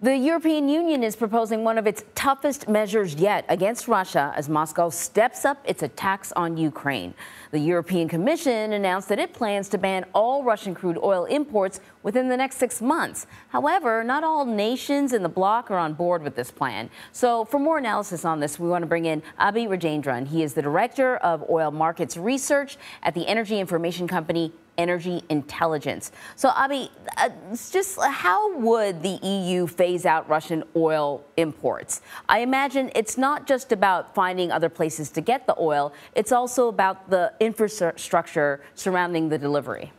The European Union is proposing one of its toughest measures yet against Russia as Moscow steps up its attacks on Ukraine. The European Commission announced that it plans to ban all Russian crude oil imports within the next 6 months. However, not all nations in the bloc are on board with this plan. So for more analysis on this, we want to bring in Abhi Rajendran. He is the Director of Oil Markets Research at the energy information company Energy Intelligence. So, Abhi, just how would the EU phase out Russian oil imports? I imagine it's not just about finding other places to get the oil, it's also about the infrastructure surrounding the delivery.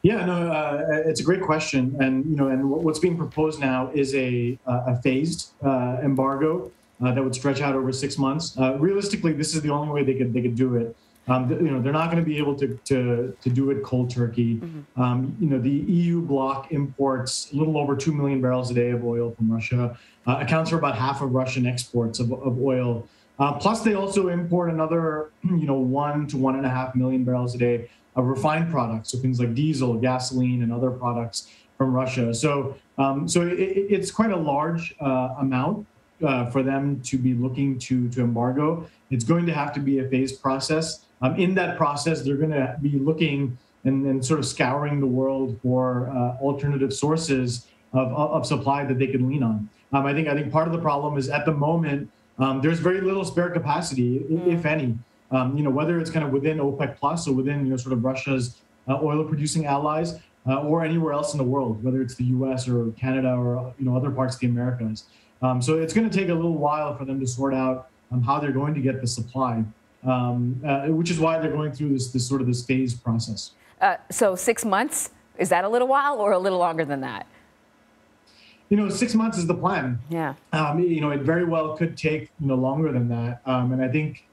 Yeah, no, it's a great question, and what's being proposed now is a phased embargo that would stretch out over 6 months. Realistically, this is the only way they could do it. They're not going to be able to do it cold turkey. Mm-hmm. The EU bloc imports a little over 2 million barrels a day of oil from Russia, accounts for about half of Russian exports of oil. Plus, they also import another, 1 to 1.5 million barrels a day of refined products, so things like diesel, gasoline, and other products from Russia. So it's quite a large amount for them to be looking to embargo. It's going to have to be a phased process. In that process, they're going to be looking and sort of scouring the world for alternative sources of supply that they can lean on. I think part of the problem is at the moment there's very little spare capacity, if any. Whether it's kind of within OPEC Plus or within sort of Russia's oil-producing allies or anywhere else in the world, whether it's the U.S. or Canada or other parts of the Americas. So it's going to take a little while for them to sort out how they're going to get the supply. Which is why they're going through this phased process. So 6 months, is that a little while or a little longer than that? 6 months is the plan. Yeah. It very well could take longer than that. And I think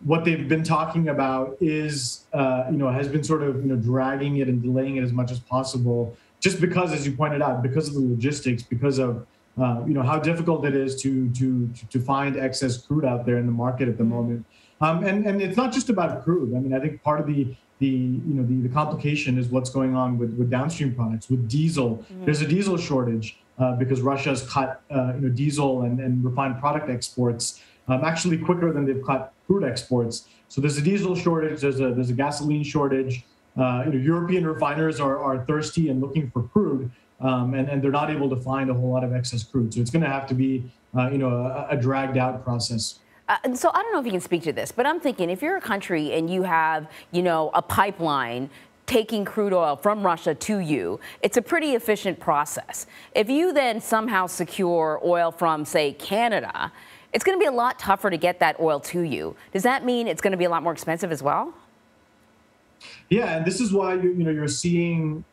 what they've been talking about is has been sort of dragging it and delaying it as much as possible, just because, as you pointed out, because of the logistics, because of how difficult it is to find excess crude out there in the market at the moment, and it's not just about crude. I mean, I think part of the complication is what's going on with downstream products, with diesel. Mm-hmm. There's a diesel shortage because Russia's cut diesel and refined product exports actually quicker than they've cut crude exports. So there's a diesel shortage. There's a gasoline shortage. European refiners are thirsty and looking for crude. And they're not able to find a whole lot of excess crude. So it's going to have to be, a dragged out process. So I don't know if you can speak to this, but I'm thinking if you're a country and you have, a pipeline taking crude oil from Russia to you, it's a pretty efficient process. If you then somehow secure oil from, say, Canada, it's going to be a lot tougher to get that oil to you. Does that mean it's going to be a lot more expensive as well? Yeah, and this is why you're seeing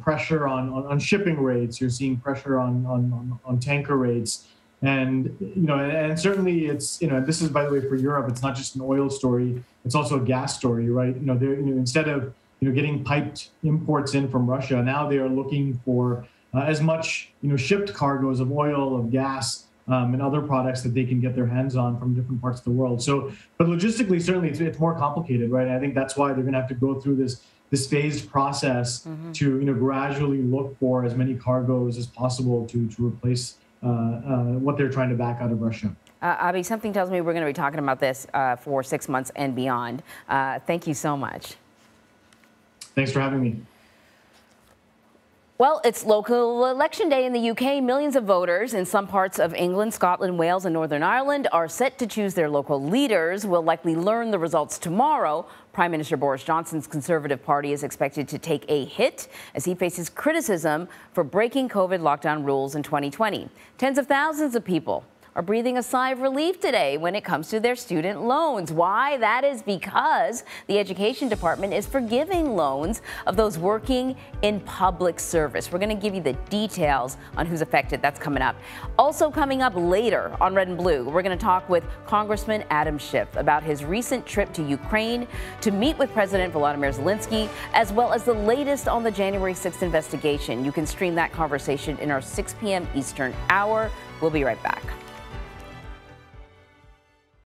pressure on shipping rates. You're seeing pressure on tanker rates, and and certainly it's this is, by the way, for Europe. It's not just an oil story; it's also a gas story, right? Instead of getting piped imports in from Russia, now they are looking for as much shipped cargoes of oil, of gas, and other products that they can get their hands on from different parts of the world. So, but logistically, certainly it's more complicated, right? And I think that's why they're going to have to go through this phased process to gradually look for as many cargoes as possible to replace what they're trying to back out of Russia. Abhi, something tells me we're going to be talking about this for 6 months and beyond. Thank you so much. Thanks for having me. Well, it's local election day in the UK. Millions of voters in some parts of England, Scotland, Wales, and Northern Ireland are set to choose their local leaders. We'll likely learn the results tomorrow. Prime Minister Boris Johnson's Conservative Party is expected to take a hit as he faces criticism for breaking COVID lockdown rules in 2020. Tens of thousands of people are breathing a sigh of relief today when it comes to their student loans. Why? That is because the Education Department is forgiving loans of those working in public service. We're going to give you the details on who's affected. That's coming up. Also coming up later on Red and Blue, we're going to talk with Congressman Adam Schiff about his recent trip to Ukraine to meet with President Volodymyr Zelensky, as well as the latest on the January 6th investigation. You can stream that conversation in our 6 p.m. Eastern hour. We'll be right back.